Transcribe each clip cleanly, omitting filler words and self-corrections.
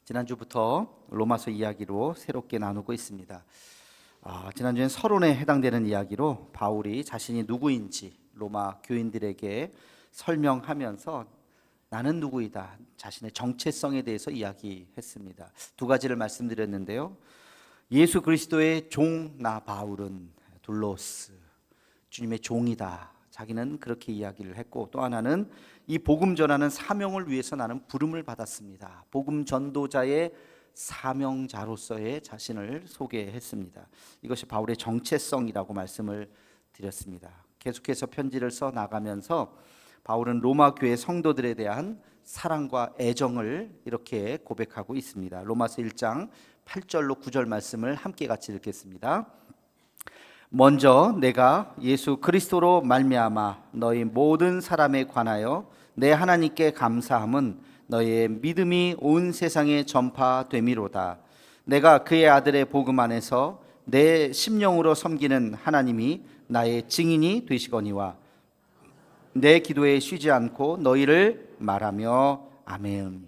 지난주부터 로마서 이야기로 새롭게 나누고 있습니다. 지난주엔 서론에 해당되는 이야기로 바울이 자신이 누구인지 로마 교인들에게 설명하면서 나는 누구이다, 자신의 정체성에 대해서 이야기했습니다. 두 가지를 말씀드렸는데요. 예수 그리스도의 종 나 바울은 둘로스, 주님의 종이다. 자기는 그렇게 이야기를 했고, 또 하나는 이 복음 전하는 사명을 위해서 나는 부름을 받았습니다. 복음 전도자의 사명자로서의 자신을 소개했습니다. 이것이 바울의 정체성이라고 말씀을 드렸습니다. 계속해서 편지를 써 나가면서 바울은 로마 교회 성도들에 대한 사랑과 애정을 이렇게 고백하고 있습니다. 로마서 1장 8절로 9절 말씀을 함께 같이 읽겠습니다. 먼저 내가 예수 그리스도로 말미암아 너희 모든 사람에 관하여 내 하나님께 감사함은 너희의 믿음이 온 세상에 전파됨이로다. 내가 그의 아들의 복음 안에서 내 심령으로 섬기는 하나님이 나의 증인이 되시거니와 내 기도에 쉬지 않고 너희를 말하며 아멘.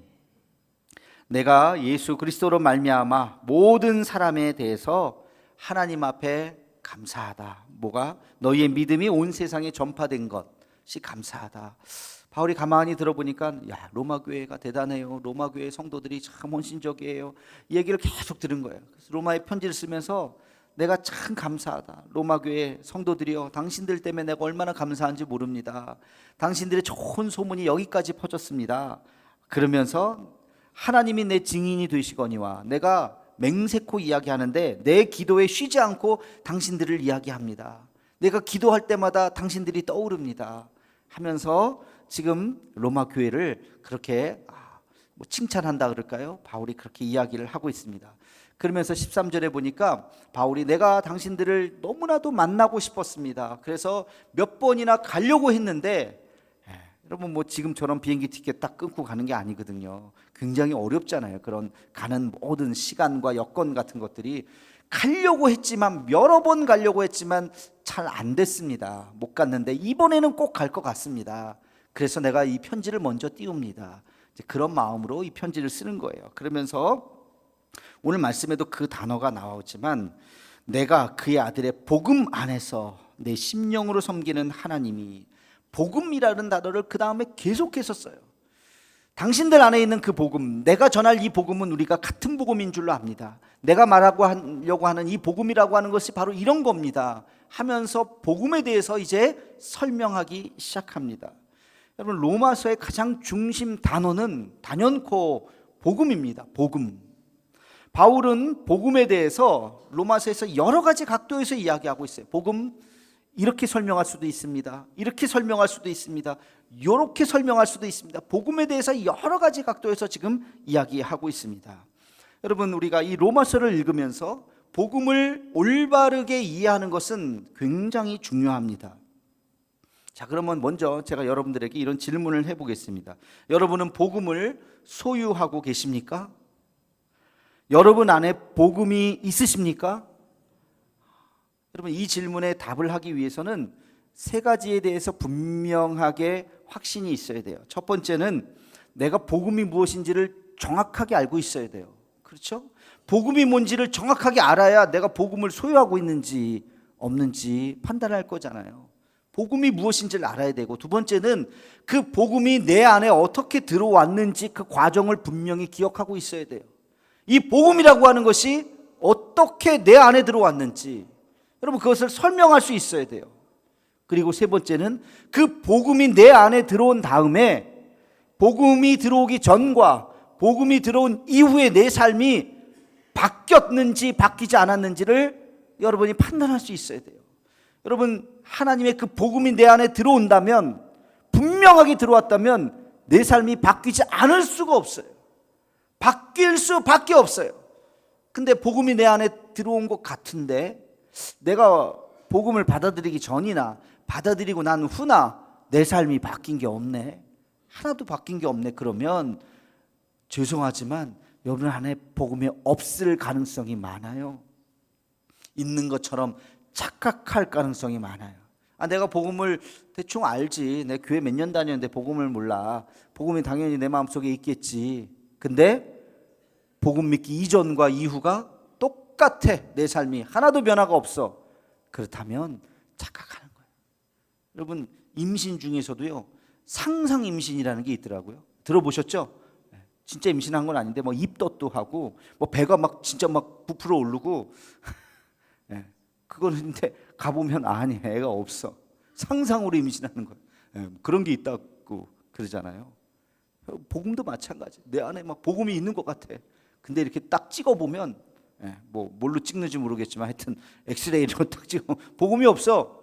내가 예수 그리스도로 말미암아 모든 사람에 대해서 하나님 앞에 감사하다. 뭐가? 너희의 믿음이 온 세상에 전파된 것이 감사하다. 바울이 가만히 들어보니까 로마 교회가 대단해요. 로마 교회 성도들이 참 헌신적이에요. 이 얘기를 계속 들은 거예요. 그래서 로마에 편지를 쓰면서 내가 참 감사하다. 로마 교회 성도들이요, 당신들 때문에 내가 얼마나 감사한지 모릅니다. 당신들의 좋은 소문이 여기까지 퍼졌습니다. 그러면서 하나님이 내 증인이 되시거니와 내가 맹세코 이야기하는데 내 기도에 쉬지 않고 당신들을 이야기합니다. 내가 기도할 때마다 당신들이 떠오릅니다 하면서 지금 로마 교회를 그렇게 칭찬한다 그럴까요? 바울이 그렇게 이야기를 하고 있습니다. 그러면서 13절에 보니까 바울이 내가 당신들을 너무나도 만나고 싶었습니다. 그래서 몇 번이나 가려고 했는데 여러분 지금처럼 비행기 티켓 딱 끊고 가는 게 아니거든요. 굉장히 어렵잖아요. 그런 가는 모든 시간과 여건 같은 것들이 가려고 했지만 여러 번 가려고 했지만 잘 안 됐습니다. 못 갔는데 이번에는 꼭 갈 것 같습니다. 그래서 내가 이 편지를 먼저 띄웁니다. 그런 마음으로 이 편지를 쓰는 거예요. 그러면서 오늘 말씀에도 그 단어가 나오지만 내가 그의 아들의 복음 안에서 내 심령으로 섬기는 하나님이, 복음이라는 단어를 그 다음에 계속해서 써요. 당신들 안에 있는 그 복음, 내가 전할 이 복음은 우리가 같은 복음인 줄로 압니다. 내가 말하고 하려고 하는 이 복음이라고 하는 것이 바로 이런 겁니다 하면서 복음에 대해서 이제 설명하기 시작합니다. 여러분, 로마서의 가장 중심 단어는 단연코 복음입니다. 복음. 바울은 복음에 대해서 로마서에서 여러 가지 각도에서 이야기하고 있어요. 복음 이렇게 설명할 수도 있습니다. 이렇게 설명할 수도 있습니다. 이렇게 설명할 수도 있습니다. 복음에 대해서 여러 가지 각도에서 지금 이야기하고 있습니다. 여러분, 우리가 이 로마서를 읽으면서 복음을 올바르게 이해하는 것은 굉장히 중요합니다. 자, 그러면 먼저 제가 여러분들에게 이런 질문을 해보겠습니다. 여러분은 복음을 소유하고 계십니까? 여러분 안에 복음이 있으십니까? 여러분, 이 질문에 답을 하기 위해서는 세 가지에 대해서 분명하게 확신이 있어야 돼요. 첫 번째는 내가 복음이 무엇인지를 정확하게 알고 있어야 돼요. 그렇죠? 복음이 뭔지를 정확하게 알아야 내가 복음을 소유하고 있는지 없는지 판단할 거잖아요. 복음이 무엇인지를 알아야 되고, 두 번째는 그 복음이 내 안에 어떻게 들어왔는지 그 과정을 분명히 기억하고 있어야 돼요. 이 복음이라고 하는 것이 어떻게 내 안에 들어왔는지 여러분, 그것을 설명할 수 있어야 돼요. 그리고 세 번째는 그 복음이 내 안에 들어온 다음에 복음이 들어오기 전과 복음이 들어온 이후에 내 삶이 바뀌었는지 바뀌지 않았는지를 여러분이 판단할 수 있어야 돼요. 여러분, 하나님의 그 복음이 내 안에 들어온다면, 분명하게 들어왔다면 내 삶이 바뀌지 않을 수가 없어요. 바뀔 수밖에 없어요. 근데 복음이 내 안에 들어온 것 같은데 내가 복음을 받아들이기 전이나 받아들이고 난 후나 내 삶이 바뀐 게 없네, 하나도 바뀐 게 없네. 그러면 죄송하지만 여러분 안에 복음이 없을 가능성이 많아요. 있는 것처럼 착각할 가능성이 많아요. 내가 복음을 대충 알지, 내 교회 몇 년 다녔는데 복음을 몰라, 복음이 당연히 내 마음속에 있겠지. 근데 복음 믿기 이전과 이후가 똑같아. 내 삶이 하나도 변화가 없어. 그렇다면 착각하는 거예요. 여러분, 임신 중에서도요, 상상 임신이라는 게 있더라고요. 들어보셨죠? 진짜 임신한 건 아닌데 뭐 입덧도 하고 뭐 배가 막 진짜 막 부풀어 오르고 그거는 근데 가보면 아니, 애가 없어. 상상으로 임신하는 거예요. 그런 게 있다고 그러잖아요. 복음도 마찬가지. 내 안에 막 복음이 있는 것 같아. 근데 이렇게 딱 찍어보면 뭐 뭘로 찍는지 모르겠지만 하여튼 엑스레이로 딱 찍어 복음이 없어.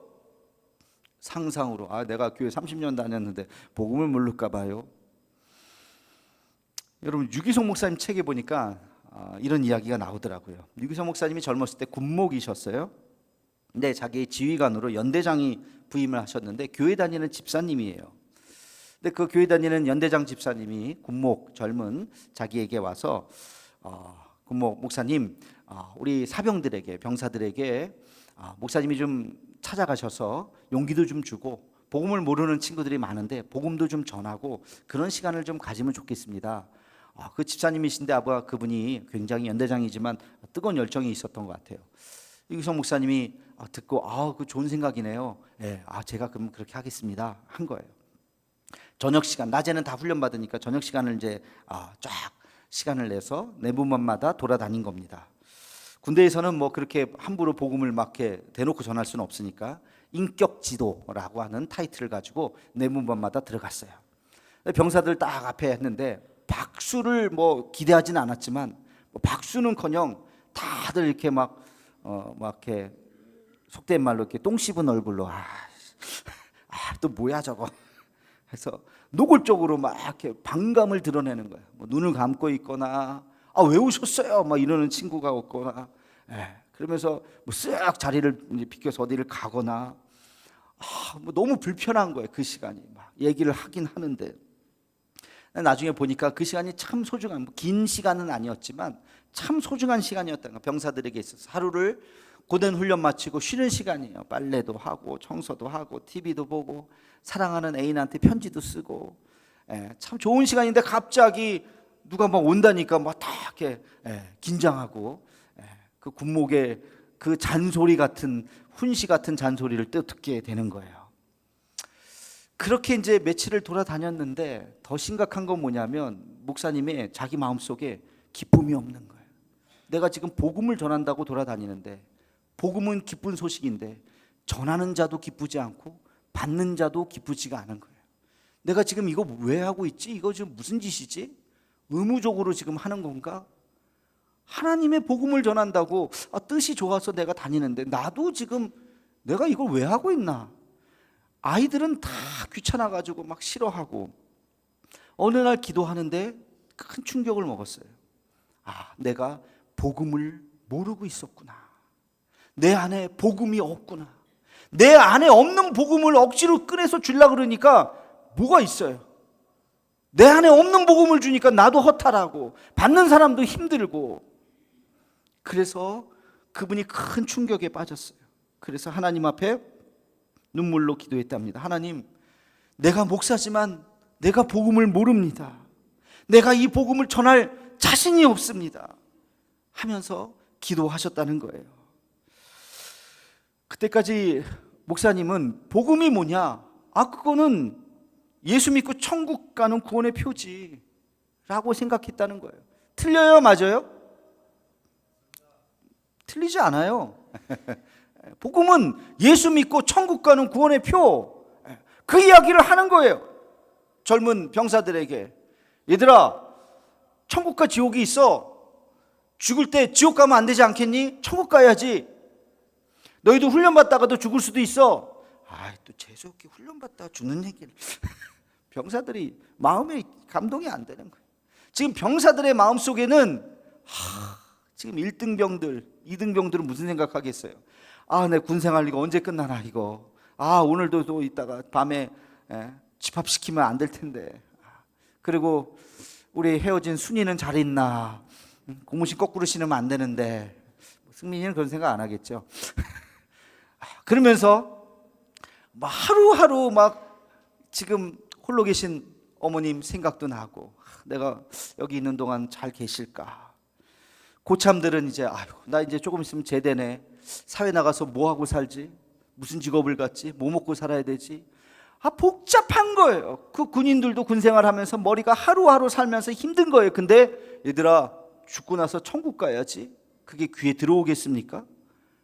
상상으로 내가 교회 30년 다녔는데 복음을 모를까 봐요. 여러분, 유기성 목사님 책에 보니까 이런 이야기가 나오더라고요. 유기성 목사님이 젊었을 때 군목이셨어요. 근데 자기 지휘관으로 연대장이 부임을 하셨는데 교회 다니는 집사님이에요. 근데 그 교회 다니는 연대장 집사님이 군목 젊은 자기에게 와서 군목 목사님, 우리 사병들에게, 병사들에게 목사님이 좀 찾아가셔서 용기도 좀 주고 복음을 모르는 친구들이 많은데 복음도 좀 전하고 그런 시간을 좀 가지면 좋겠습니다. 그 집사님이신데 그분이 굉장히 연대장이지만 뜨거운 열정이 있었던 것 같아요. 유기성 목사님이 듣고 그 좋은 생각이네요. 제가 그럼 그렇게 하겠습니다 한 거예요. 저녁 시간, 낮에는 다 훈련 받으니까 저녁 시간을 이제 쫙 시간을 내서 내부만마다 돌아다닌 겁니다. 군대에서는 뭐 그렇게 함부로 복음을 막 이렇게 대놓고 전할 수는 없으니까 인격 지도라고 하는 타이틀을 가지고 내부만마다 들어갔어요. 병사들 딱 앞에 했는데 박수를 뭐 기대하진 않았지만 박수는커녕 다들 이렇게 막 이렇게 속된 말로 이렇게 똥 씹은 얼굴로 또 뭐야 저거 해서 노골적으로 막 이렇게 반감을 드러내는 거예요. 뭐 눈을 감고 있거나 왜 오셨어요? 막 이러는 친구가 없거나 그러면서 뭐 쓱 자리를 비켜서 어디를 가거나 뭐 너무 불편한 거예요. 그 시간이 막 얘기를 하긴 하는데 나중에 보니까 그 시간이 참 소중한, 긴 시간은 아니었지만 참 소중한 시간이었다는 거예요. 병사들에게 있어서 하루를 고된 훈련 마치고 쉬는 시간이에요. 빨래도 하고 청소도 하고 TV도 보고 사랑하는 애인한테 편지도 쓰고 참 좋은 시간인데 갑자기 누가 막 온다니까 막 다 이렇게 긴장하고 그 군목의 그 잔소리 같은, 훈시 같은 잔소리를 또 듣게 되는 거예요. 그렇게 이제 며칠을 돌아다녔는데 더 심각한 건 뭐냐면 목사님의 자기 마음속에 기쁨이 없는 거예요. 내가 지금 복음을 전한다고 돌아다니는데 복음은 기쁜 소식인데 전하는 자도 기쁘지 않고 받는 자도 기쁘지가 않은 거예요. 내가 지금 이거 왜 하고 있지? 이거 지금 무슨 짓이지? 의무적으로 지금 하는 건가? 하나님의 복음을 전한다고 뜻이 좋아서 내가 다니는데 나도 지금 내가 이걸 왜 하고 있나? 아이들은 다 귀찮아가지고 막 싫어하고 어느 날 기도하는데 큰 충격을 먹었어요. 내가 복음을 모르고 있었구나. 내 안에 복음이 없구나. 내 안에 없는 복음을 억지로 꺼내서 주려고 그러니까 뭐가 있어요? 내 안에 없는 복음을 주니까 나도 허탈하고 받는 사람도 힘들고 그래서 그분이 큰 충격에 빠졌어요. 그래서 하나님 앞에 눈물로 기도했답니다. 하나님, 내가 목사지만 내가 복음을 모릅니다. 내가 이 복음을 전할 자신이 없습니다 하면서 기도하셨다는 거예요. 그때까지 목사님은 복음이 뭐냐? 그거는 예수 믿고 천국 가는 구원의 표지라고 생각했다는 거예요. 틀려요? 맞아요? 틀리지 않아요. 복음은 예수 믿고 천국 가는 구원의 표, 그 이야기를 하는 거예요. 젊은 병사들에게 얘들아, 천국과 지옥이 있어. 죽을 때 지옥 가면 안 되지 않겠니? 천국 가야지. 너희도 훈련받다가도 죽을 수도 있어. 또 재수없게 훈련받다가 죽는 얘기를 병사들이 마음에 감동이 안 되는 거예요. 지금 병사들의 마음속에는 지금 1등 병들, 2등 병들은 무슨 생각하겠어요? 내 군생활 이거 언제 끝나나 이거. 오늘도 또 있다가 밤에 집합시키면 안 될 텐데. 그리고 우리 헤어진 순이는 잘 있나. 고무신 거꾸로 신으면 안 되는데. 승민이는 그런 생각 안 하겠죠. 그러면서 하루하루 막 지금 홀로 계신 어머님 생각도 나고 내가 여기 있는 동안 잘 계실까. 고참들은 이제 아유, 나 이제 조금 있으면 제대네. 사회 나가서 뭐 하고 살지? 무슨 직업을 갖지? 뭐 먹고 살아야 되지? 복잡한 거예요. 그 군인들도 군 생활하면서 머리가 하루하루 살면서 힘든 거예요. 근데 얘들아, 죽고 나서 천국 가야지. 그게 귀에 들어오겠습니까?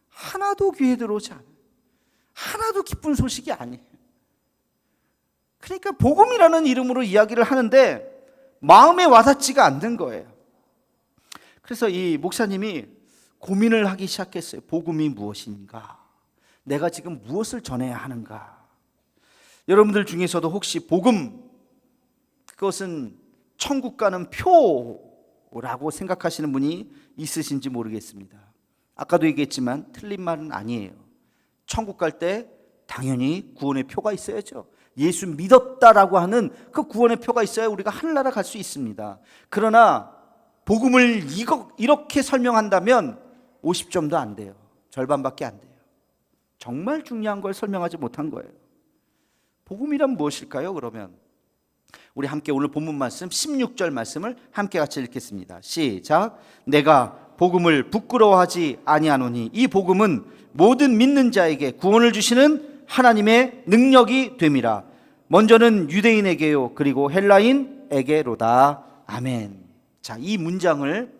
하나도 귀에 들어오지 않아요. 하나도 기쁜 소식이 아니에요. 그러니까 복음이라는 이름으로 이야기를 하는데 마음에 와닿지가 않는 거예요. 그래서 이 목사님이 고민을 하기 시작했어요. 복음이 무엇인가? 내가 지금 무엇을 전해야 하는가? 여러분들 중에서도 혹시 복음, 그것은 천국 가는 표라고 생각하시는 분이 있으신지 모르겠습니다. 아까도 얘기했지만 틀린 말은 아니에요. 천국 갈 때 당연히 구원의 표가 있어야죠. 예수 믿었다라고 하는 그 구원의 표가 있어야 우리가 하늘나라 갈 수 있습니다. 그러나 복음을 이렇게 설명한다면 50점도 안 돼요. 절반밖에 안 돼요. 정말 중요한 걸 설명하지 못한 거예요. 복음이란 무엇일까요? 그러면 우리 함께 오늘 본문 말씀 16절 말씀을 함께 같이 읽겠습니다. 시작. 내가 복음을 부끄러워하지 아니하노니 이 복음은 모든 믿는 자에게 구원을 주시는 하나님의 능력이 됨이라. 먼저는 유대인에게요 그리고 헬라인에게로다. 아멘. 자, 이 문장을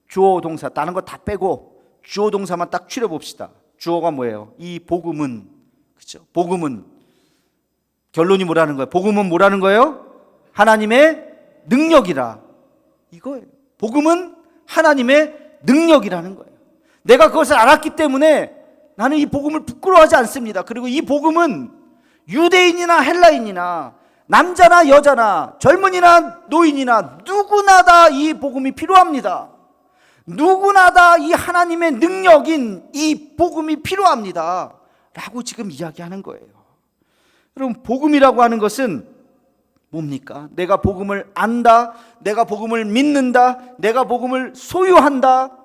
주어 동사 다른 거 다 빼고 주어 동사만 딱 추려 봅시다. 주어가 뭐예요? 이 복음은, 그렇죠? 복음은 결론이 뭐라는 거예요? 복음은 뭐라는 거예요? 하나님의 능력이라. 이거예요. 복음은 하나님의 능력이라는 거예요. 내가 그것을 알았기 때문에 나는 이 복음을 부끄러워하지 않습니다. 그리고 이 복음은 유대인이나 헬라인이나 남자나 여자나 젊은이나 노인이나 누구나 다 이 복음이 필요합니다. 누구나 다 이 하나님의 능력인 이 복음이 필요합니다 라고 지금 이야기하는 거예요. 여러분, 복음이라고 하는 것은 뭡니까? 내가 복음을 안다, 내가 복음을 믿는다, 내가 복음을 소유한다,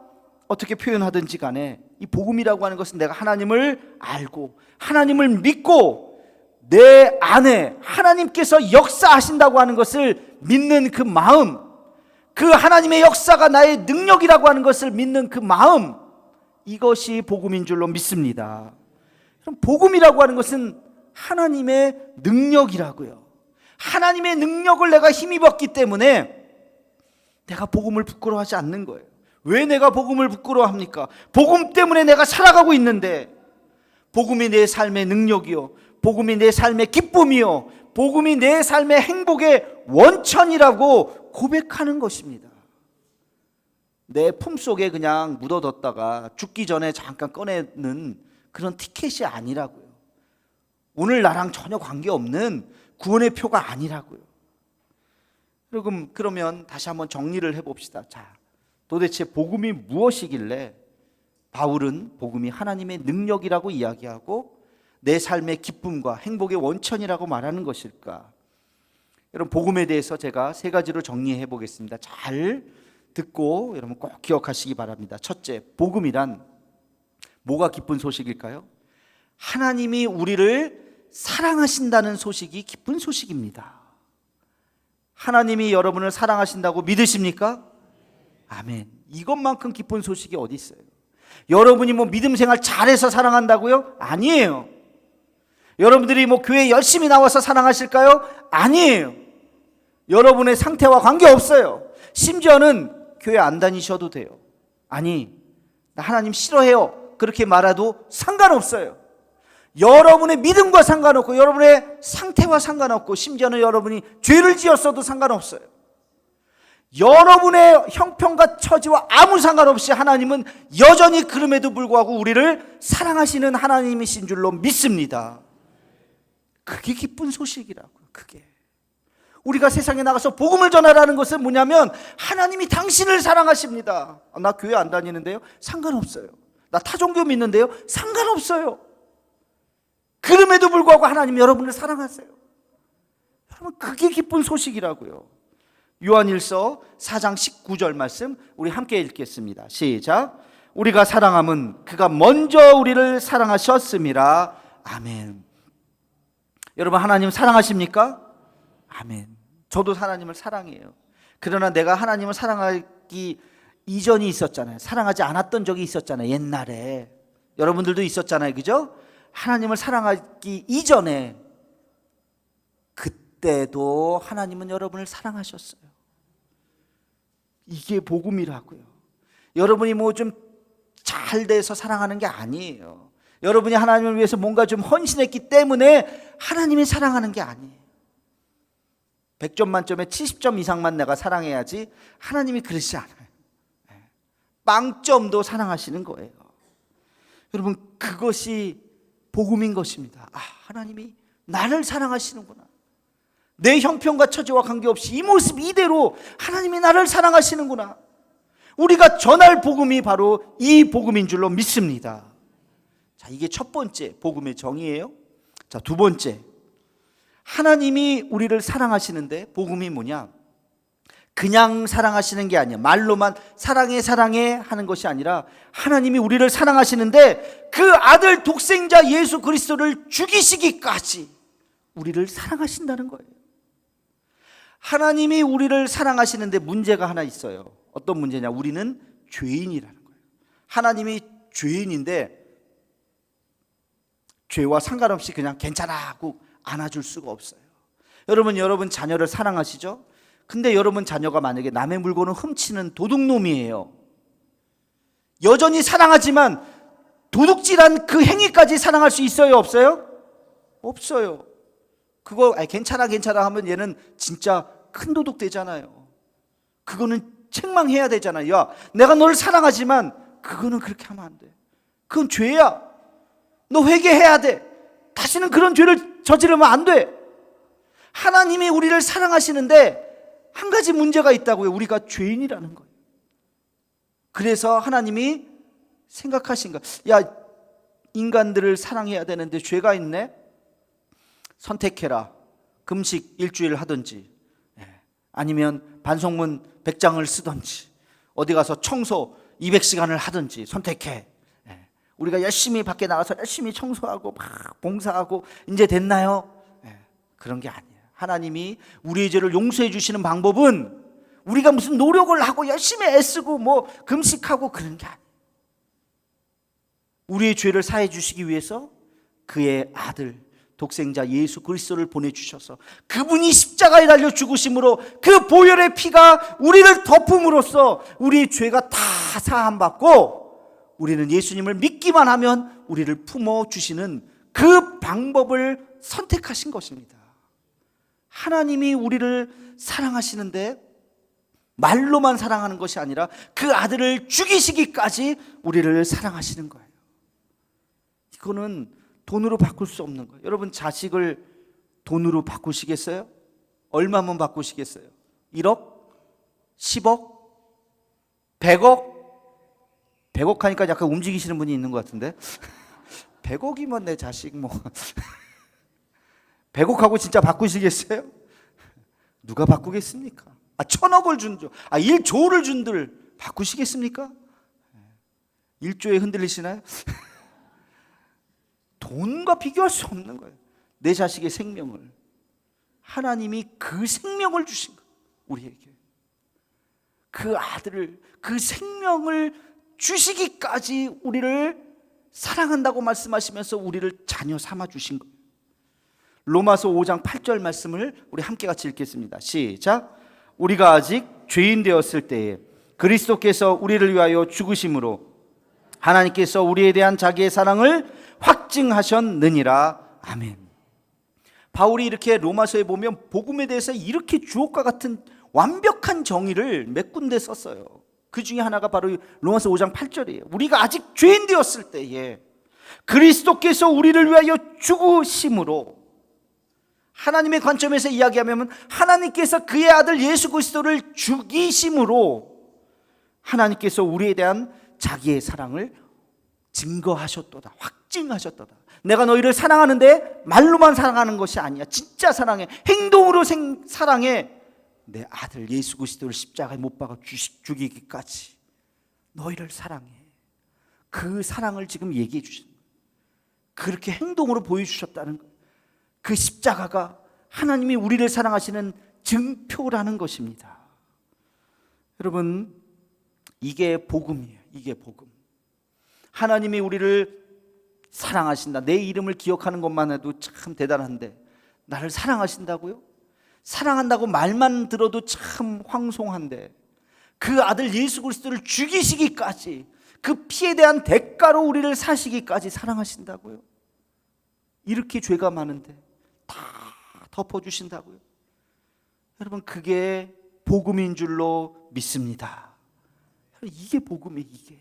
어떻게 표현하든지 간에 이 복음이라고 하는 것은 내가 하나님을 알고 하나님을 믿고 내 안에 하나님께서 역사하신다고 하는 것을 믿는 그 마음, 그 하나님의 역사가 나의 능력이라고 하는 것을 믿는 그 마음, 이것이 복음인 줄로 믿습니다. 그럼 복음이라고 하는 것은 하나님의 능력이라고요. 하나님의 능력을 내가 힘입었기 때문에 내가 복음을 부끄러워하지 않는 거예요. 왜 내가 복음을 부끄러워합니까? 복음 때문에 내가 살아가고 있는데, 복음이 내 삶의 능력이요, 복음이 내 삶의 기쁨이요, 복음이 내 삶의 행복의 원천이라고 고백하는 것입니다. 내 품속에 그냥 묻어뒀다가 죽기 전에 잠깐 꺼내는 그런 티켓이 아니라고요. 오늘 나랑 전혀 관계없는 구원의 표가 아니라고요. 그러면 다시 한번 정리를 해봅시다. 자, 도대체 복음이 무엇이길래 바울은 복음이 하나님의 능력이라고 이야기하고 내 삶의 기쁨과 행복의 원천이라고 말하는 것일까? 여러분, 복음에 대해서 제가 세 가지로 정리해 보겠습니다. 잘 듣고 여러분 꼭 기억하시기 바랍니다. 첫째, 복음이란 뭐가 기쁜 소식일까요? 하나님이 우리를 사랑하신다는 소식이 기쁜 소식입니다. 하나님이 여러분을 사랑하신다고 믿으십니까? 아멘. 이것만큼 기쁜 소식이 어디 있어요? 여러분이 믿음 생활 잘해서 사랑한다고요? 아니에요. 여러분들이 교회 열심히 나와서 사랑하실까요? 아니에요. 여러분의 상태와 관계없어요. 심지어는 교회 안 다니셔도 돼요. 아니, 나 하나님 싫어해요, 그렇게 말해도 상관없어요. 여러분의 믿음과 상관없고 여러분의 상태와 상관없고 심지어는 여러분이 죄를 지었어도 상관없어요. 여러분의 형편과 처지와 아무 상관없이 하나님은 여전히 그럼에도 불구하고 우리를 사랑하시는 하나님이신 줄로 믿습니다. 그게 기쁜 소식이라고요. 그게 우리가 세상에 나가서 복음을 전하라는 것은 뭐냐면 하나님이 당신을 사랑하십니다. 나 교회 안 다니는데요? 상관없어요. 나 타종교 믿는데요? 상관없어요. 그럼에도 불구하고 하나님이 여러분을 사랑하세요. 여러분, 그게 기쁜 소식이라고요. 요한일서 4장 19절 말씀 우리 함께 읽겠습니다. 시작. 우리가 사랑함은 그가 먼저 우리를 사랑하셨음이라. 아멘. 여러분, 하나님 사랑하십니까? 아멘. 저도 하나님을 사랑해요. 그러나 내가 하나님을 사랑하기 이전이 있었잖아요. 사랑하지 않았던 적이 있었잖아요. 옛날에 여러분들도 있었잖아요. 그죠? 하나님을 사랑하기 이전에, 그때도 하나님은 여러분을 사랑하셨어요. 이게 복음이라고요. 여러분이 뭐 좀 잘 돼서 사랑하는 게 아니에요. 여러분이 하나님을 위해서 뭔가 좀 헌신했기 때문에 하나님이 사랑하는 게 아니에요. 100점 만점에 70점 이상만 내가 사랑해야지, 하나님이 그러시지 않아요. 빵점도 사랑하시는 거예요. 여러분, 그것이 복음인 것입니다. 아, 하나님이 나를 사랑하시는구나. 내 형편과 처지와 관계없이 이 모습 이대로 하나님이 나를 사랑하시는구나. 우리가 전할 복음이 바로 이 복음인 줄로 믿습니다. 자, 이게 첫 번째 복음의 정의예요. 자, 두 번째, 하나님이 우리를 사랑하시는데 복음이 뭐냐? 그냥 사랑하시는 게 아니야. 말로만 사랑해 사랑해 하는 것이 아니라 하나님이 우리를 사랑하시는데 그 아들 독생자 예수 그리스도를 죽이시기까지 우리를 사랑하신다는 거예요. 하나님이 우리를 사랑하시는데 문제가 하나 있어요. 어떤 문제냐? 우리는 죄인이라는 거예요. 하나님이 죄인인데 죄와 상관없이 그냥 괜찮아 하고 안아줄 수가 없어요. 여러분 자녀를 사랑하시죠? 근데 여러분 자녀가 만약에 남의 물건을 훔치는 도둑놈이에요. 여전히 사랑하지만 도둑질한 그 행위까지 사랑할 수 있어요? 없어요? 없어요. 그거 괜찮아 하면 얘는 진짜 큰 도둑 되잖아요. 그거는 책망해야 되잖아요. 야, 내가 너를 사랑하지만 그거는 그렇게 하면 안 돼. 그건 죄야. 너 회개해야 돼. 다시는 그런 죄를 저지르면 안 돼. 하나님이 우리를 사랑하시는데 한 가지 문제가 있다고요. 우리가 죄인이라는 거예요. 그래서 하나님이 생각하신 거, 야, 인간들을 사랑해야 되는데 죄가 있네? 선택해라. 금식 일주일 하든지, 아니면 반성문 100장을 쓰든지, 어디 가서 청소 200시간을 하든지 선택해. 우리가 열심히 밖에 나가서 열심히 청소하고 막 봉사하고 이제 됐나요? 그런 게 아니에요. 하나님이 우리의 죄를 용서해 주시는 방법은 우리가 무슨 노력을 하고 열심히 애쓰고 뭐 금식하고 그런 게 아니에요. 우리의 죄를 사해 주시기 위해서 그의 아들 독생자 예수 그리스도를 보내주셔서 그분이 십자가에 달려 죽으심으로 그 보혈의 피가 우리를 덮음으로써 우리의 죄가 다 사함받고 우리는 예수님을 믿기만 하면 우리를 품어주시는 그 방법을 선택하신 것입니다. 하나님이 우리를 사랑하시는데 말로만 사랑하는 것이 아니라 그 아들을 죽이시기까지 우리를 사랑하시는 거예요. 이거는 돈으로 바꿀 수 없는 거예요. 여러분, 자식을 돈으로 바꾸시겠어요? 얼마면 바꾸시겠어요? 1억? 10억? 100억? 100억 하니까 약간 움직이시는 분이 있는 것 같은데 100억이면 내 자식 뭐 100억하고 진짜 바꾸시겠어요? 누가 바꾸겠습니까? 1000억을 준들, 1조를 준들 바꾸시겠습니까? 1조에 흔들리시나요? 돈과 비교할 수 없는 거예요. 내 자식의 생명을, 하나님이 그 생명을 주신 거예요. 우리에게 그 아들을, 그 생명을 주시기까지 우리를 사랑한다고 말씀하시면서 우리를 자녀 삼아 주신 거예요. 로마서 5장 8절 말씀을 우리 함께 같이 읽겠습니다. 시작. 우리가 아직 죄인 되었을 때에 그리스도께서 우리를 위하여 죽으심으로 하나님께서 우리에 대한 자기의 사랑을 확증하셨느니라. 아멘. 바울이 이렇게 로마서에 보면 복음에 대해서 이렇게 주옥과 같은 완벽한 정의를 몇 군데 썼어요. 그 중에 하나가 바로 로마서 5장 8절이에요. 우리가 아직 죄인 되었을 때에 그리스도께서 우리를 위하여 죽으심으로, 하나님의 관점에서 이야기하면 하나님께서 그의 아들 예수 그리스도를 죽이심으로 하나님께서 우리에 대한 자기의 사랑을 증거하셨도다, 확증하셨도다. 내가 너희를 사랑하는데 말로만 사랑하는 것이 아니야. 진짜 사랑해. 행동으로 사랑해. 내 아들 예수 그리스도를 십자가에 못 박아 죽이기까지 너희를 사랑해. 그 사랑을 지금 얘기해 주신 거예요. 그렇게 행동으로 보여주셨다는 거예요. 그 십자가가 하나님이 우리를 사랑하시는 증표라는 것입니다. 여러분, 이게 복음이에요. 이게 복음. 하나님이 우리를 사랑하신다. 내 이름을 기억하는 것만 해도 참 대단한데 나를 사랑하신다고요? 사랑한다고 말만 들어도 참 황송한데 그 아들 예수 그리스도를 죽이시기까지, 그 피에 대한 대가로 우리를 사시기까지 사랑하신다고요? 이렇게 죄가 많은데 다 덮어주신다고요? 여러분, 그게 복음인 줄로 믿습니다. 이게 복음이에요. 이게.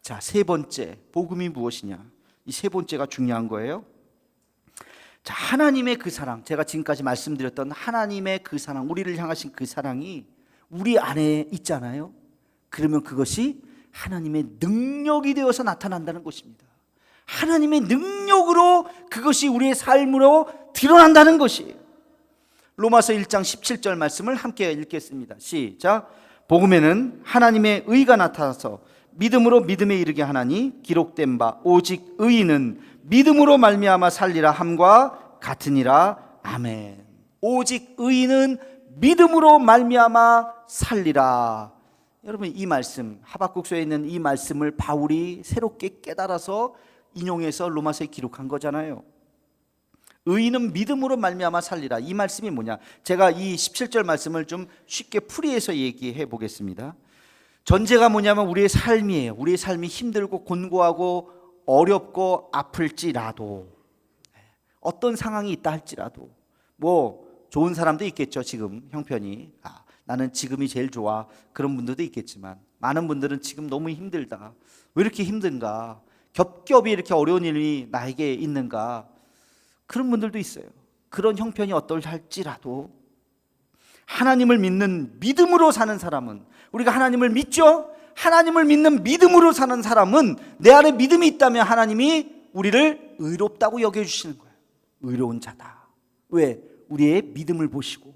자, 세 번째, 복음이 무엇이냐? 이 세 번째가 중요한 거예요. 자, 하나님의 그 사랑, 제가 지금까지 말씀드렸던 하나님의 그 사랑, 우리를 향하신 그 사랑이 우리 안에 있잖아요. 그러면 그것이 하나님의 능력이 되어서 나타난다는 것입니다. 하나님의 능력으로 그것이 우리의 삶으로 드러난다는 것이에요. 로마서 1장 17절 말씀을 함께 읽겠습니다. 시작. 복음에는 하나님의 의가 나타나서 믿음으로 믿음에 이르게 하나니 기록된 바 오직 의인은 믿음으로 말미암아 살리라 함과 같으니라. 아멘. 오직 의인은 믿음으로 말미암아 살리라. 여러분, 이 말씀, 하박국서에 있는 이 말씀을 바울이 새롭게 깨달아서 인용해서 로마서에 기록한 거잖아요. 의인은 믿음으로 말미암아 살리라. 이 말씀이 뭐냐? 제가 이 17절 말씀을 좀 쉽게 풀이해서 얘기해 보겠습니다. 전제가 뭐냐면 우리의 삶이에요. 우리의 삶이 힘들고 곤고하고 어렵고 아플지라도, 어떤 상황이 있다 할지라도, 뭐 좋은 사람도 있겠죠. 지금 형편이 나는 지금이 제일 좋아, 그런 분들도 있겠지만 많은 분들은 지금 너무 힘들다, 왜 이렇게 힘든가, 겹겹이 이렇게 어려운 일이 나에게 있는가, 그런 분들도 있어요. 그런 형편이 어떨할지라도 하나님을 믿는 믿음으로 사는 사람은, 우리가 하나님을 믿죠? 하나님을 믿는 믿음으로 사는 사람은 내 안에 믿음이 있다면 하나님이 우리를 의롭다고 여겨주시는 거예요. 의로운 자다. 왜? 우리의 믿음을 보시고,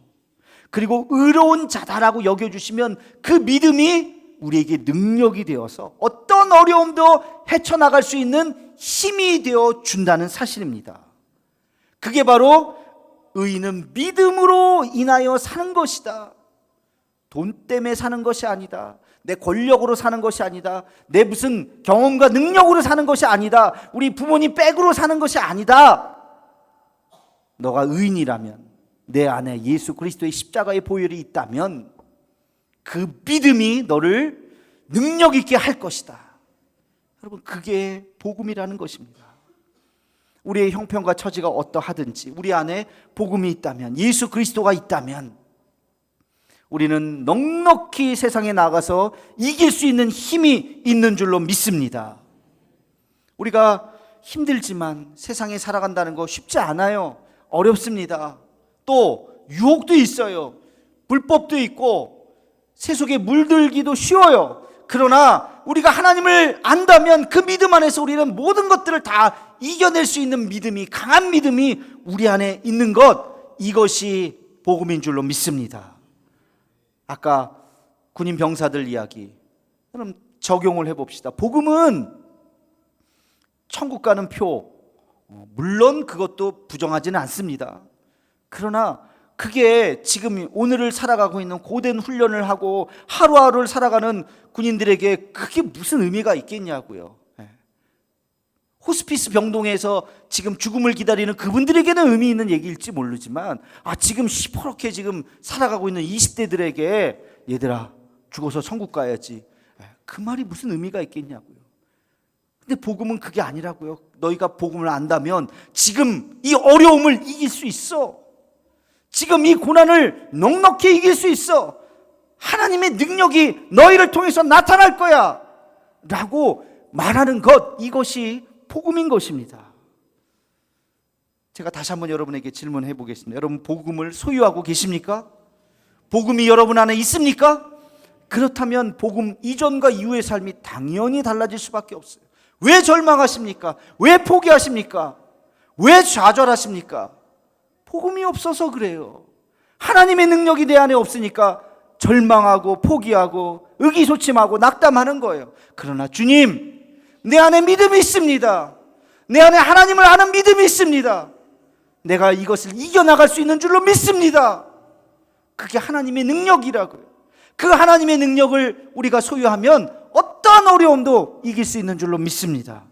그리고 의로운 자다라고 여겨주시면 그 믿음이 우리에게 능력이 되어서 어떤 어려움도 헤쳐나갈 수 있는 힘이 되어 준다는 사실입니다. 그게 바로 의인은 믿음으로 인하여 사는 것이다. 돈 때문에 사는 것이 아니다. 내 권력으로 사는 것이 아니다. 내 무슨 경험과 능력으로 사는 것이 아니다. 우리 부모님 백으로 사는 것이 아니다. 너가 의인이라면, 내 안에 예수 그리스도의 십자가의 보혈이 있다면 그 믿음이 너를 능력 있게 할 것이다. 여러분, 그게 복음이라는 것입니다. 우리의 형편과 처지가 어떠하든지 우리 안에 복음이 있다면, 예수 그리스도가 있다면 우리는 넉넉히 세상에 나가서 이길 수 있는 힘이 있는 줄로 믿습니다. 우리가 힘들지만 세상에 살아간다는 거 쉽지 않아요. 어렵습니다. 또 유혹도 있어요. 불법도 있고 세속에 물들기도 쉬워요. 그러나 우리가 하나님을 안다면 그 믿음 안에서 우리는 모든 것들을 다 이겨낼 수 있는 믿음이, 강한 믿음이 우리 안에 있는 것, 이것이 복음인 줄로 믿습니다. 아까 군인 병사들 이야기, 그럼 적용을 해봅시다. 복음은 천국 가는 표, 물론 그것도 부정하지는 않습니다. 그러나 그게 지금 오늘을 살아가고 있는 고된 훈련을 하고 하루하루를 살아가는 군인들에게 그게 무슨 의미가 있겠냐고요. 호스피스 병동에서 지금 죽음을 기다리는 그분들에게는 의미 있는 얘기일지 모르지만, 지금 시퍼렇게 지금 살아가고 있는 20대들에게 얘들아 죽어서 천국 가야지, 그 말이 무슨 의미가 있겠냐고요. 근데 복음은 그게 아니라고요. 너희가 복음을 안다면 지금 이 어려움을 이길 수 있어. 지금 이 고난을 넉넉히 이길 수 있어. 하나님의 능력이 너희를 통해서 나타날 거야 라고 말하는 것, 이것이 복음인 것입니다. 제가 다시 한번 여러분에게 질문해 보겠습니다. 여러분, 복음을 소유하고 계십니까? 복음이 여러분 안에 있습니까? 그렇다면 복음 이전과 이후의 삶이 당연히 달라질 수밖에 없어요. 왜 절망하십니까? 왜 포기하십니까? 왜 좌절하십니까? 복음이 없어서 그래요. 하나님의 능력이 내 안에 없으니까 절망하고 포기하고 의기소침하고 낙담하는 거예요. 그러나 주님, 내 안에 믿음이 있습니다. 내 안에 하나님을 아는 믿음이 있습니다. 내가 이것을 이겨나갈 수 있는 줄로 믿습니다. 그게 하나님의 능력이라고요. 그 하나님의 능력을 우리가 소유하면 어떠한 어려움도 이길 수 있는 줄로 믿습니다.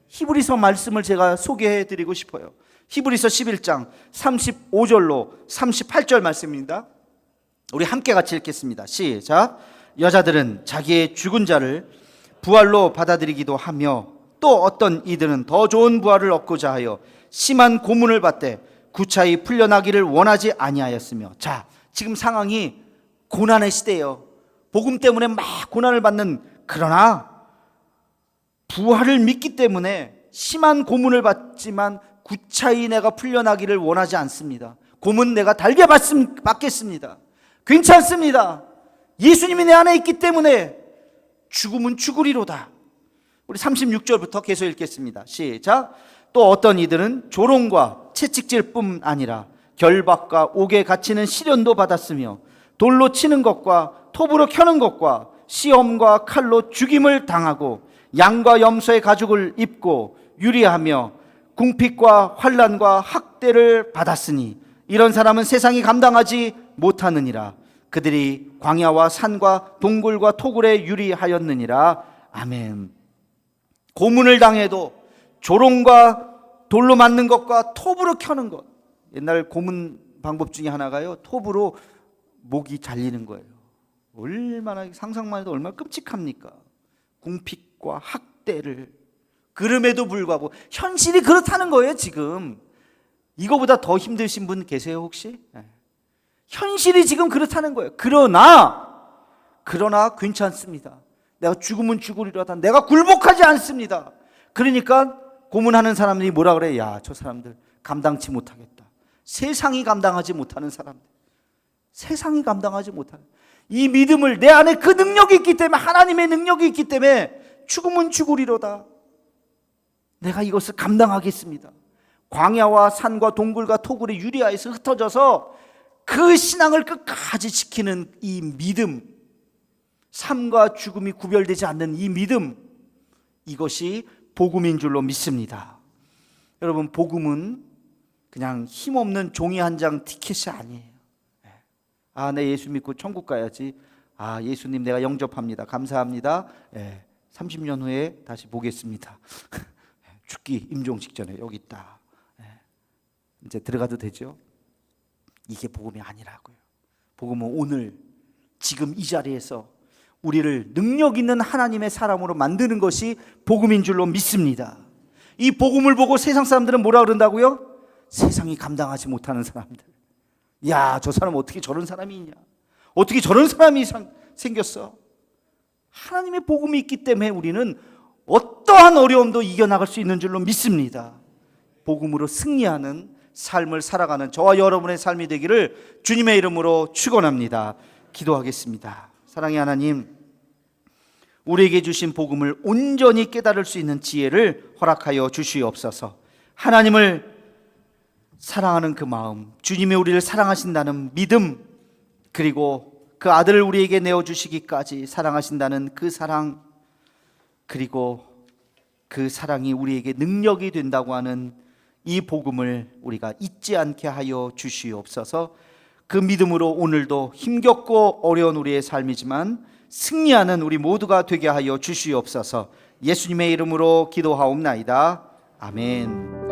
히브리서 말씀을 제가 소개해 드리고 싶어요. 히브리서 11장 35절로 38절 말씀입니다. 우리 함께 같이 읽겠습니다. 시작. 여자들은 자기의 죽은 자를 부활로 받아들이기도 하며 또 어떤 이들은 더 좋은 부활을 얻고자 하여 심한 고문을 받되 구차히 풀려나기를 원하지 아니하였으며. 자, 지금 상황이 고난의 시대예요. 복음 때문에 막 고난을 받는, 그러나 부활을 믿기 때문에 심한 고문을 받지만 구차히 내가 풀려나기를 원하지 않습니다. 고문 내가 달게 받겠습니다. 괜찮습니다. 예수님이 내 안에 있기 때문에 죽음은 죽으리로다. 우리 36절부터 계속 읽겠습니다. 시작. 또 어떤 이들은 조롱과 채찍질뿐 아니라 결박과 옥에 갇히는 시련도 받았으며 돌로 치는 것과 톱으로 켜는 것과 시험과 칼로 죽임을 당하고 양과 염소의 가죽을 입고 유리하며 궁핍과 환난과 학대를 받았으니 이런 사람은 세상이 감당하지 못하느니라. 그들이 광야와 산과 동굴과 토굴에 유리하였느니라. 아멘. 고문을 당해도 조롱과 돌로 맞는 것과 톱으로 켜는 것. 옛날 고문 방법 중에 하나가요, 톱으로 목이 잘리는 거예요. 얼마나, 상상만 해도 얼마나 끔찍합니까? 궁핍과 학대를. 그럼에도 불구하고 현실이 그렇다는 거예요. 지금 이거보다 더 힘드신 분 계세요 혹시? 현실이 지금 그렇다는 거예요. 그러나 괜찮습니다. 내가 죽으면 죽으리로다. 내가 굴복하지 않습니다. 그러니까 고문하는 사람들이 뭐라 그래? 야, 저 사람들 감당치 못하겠다. 세상이 감당하지 못하는 사람들, 세상이 감당하지 못하는 이 믿음을, 내 안에 그 능력이 있기 때문에, 하나님의 능력이 있기 때문에 죽으면 죽으리로다. 내가 이것을 감당하겠습니다. 광야와 산과 동굴과 토굴의 유리아에서 흩어져서 그 신앙을 끝까지 지키는 이 믿음, 삶과 죽음이 구별되지 않는 이 믿음, 이것이 복음인 줄로 믿습니다. 여러분, 복음은 그냥 힘없는 종이 한 장 티켓이 아니에요. 아, 내 예수 믿고 천국 가야지. 아, 예수님 내가 영접합니다. 감사합니다. 30년 후에 다시 보겠습니다. 죽기 임종 직전에 여기 있다. 이제 들어가도 되죠? 이게 복음이 아니라고요. 복음은 오늘 지금 이 자리에서 우리를 능력 있는 하나님의 사람으로 만드는 것이 복음인 줄로 믿습니다. 이 복음을 보고 세상 사람들은 뭐라 그런다고요? 세상이 감당하지 못하는 사람들. 야, 저 사람 어떻게 저런 사람이 있냐? 어떻게 저런 사람이 생겼어? 하나님의 복음이 있기 때문에 우리는 어떠한 어려움도 이겨나갈 수 있는 줄로 믿습니다. 복음으로 승리하는 삶을 살아가는 저와 여러분의 삶이 되기를 주님의 이름으로 축원합니다. 기도하겠습니다. 사랑의 하나님, 우리에게 주신 복음을 온전히 깨달을 수 있는 지혜를 허락하여 주시옵소서. 하나님을 사랑하는 그 마음, 주님이 우리를 사랑하신다는 믿음, 그리고 그 아들을 우리에게 내어주시기까지 사랑하신다는 그 사랑, 그리고 그 사랑이 우리에게 능력이 된다고 하는 이 복음을 우리가 잊지 않게 하여 주시옵소서. 그 믿음으로 오늘도 힘겹고 어려운 우리의 삶이지만 승리하는 우리 모두가 되게 하여 주시옵소서. 예수님의 이름으로 기도하옵나이다. 아멘.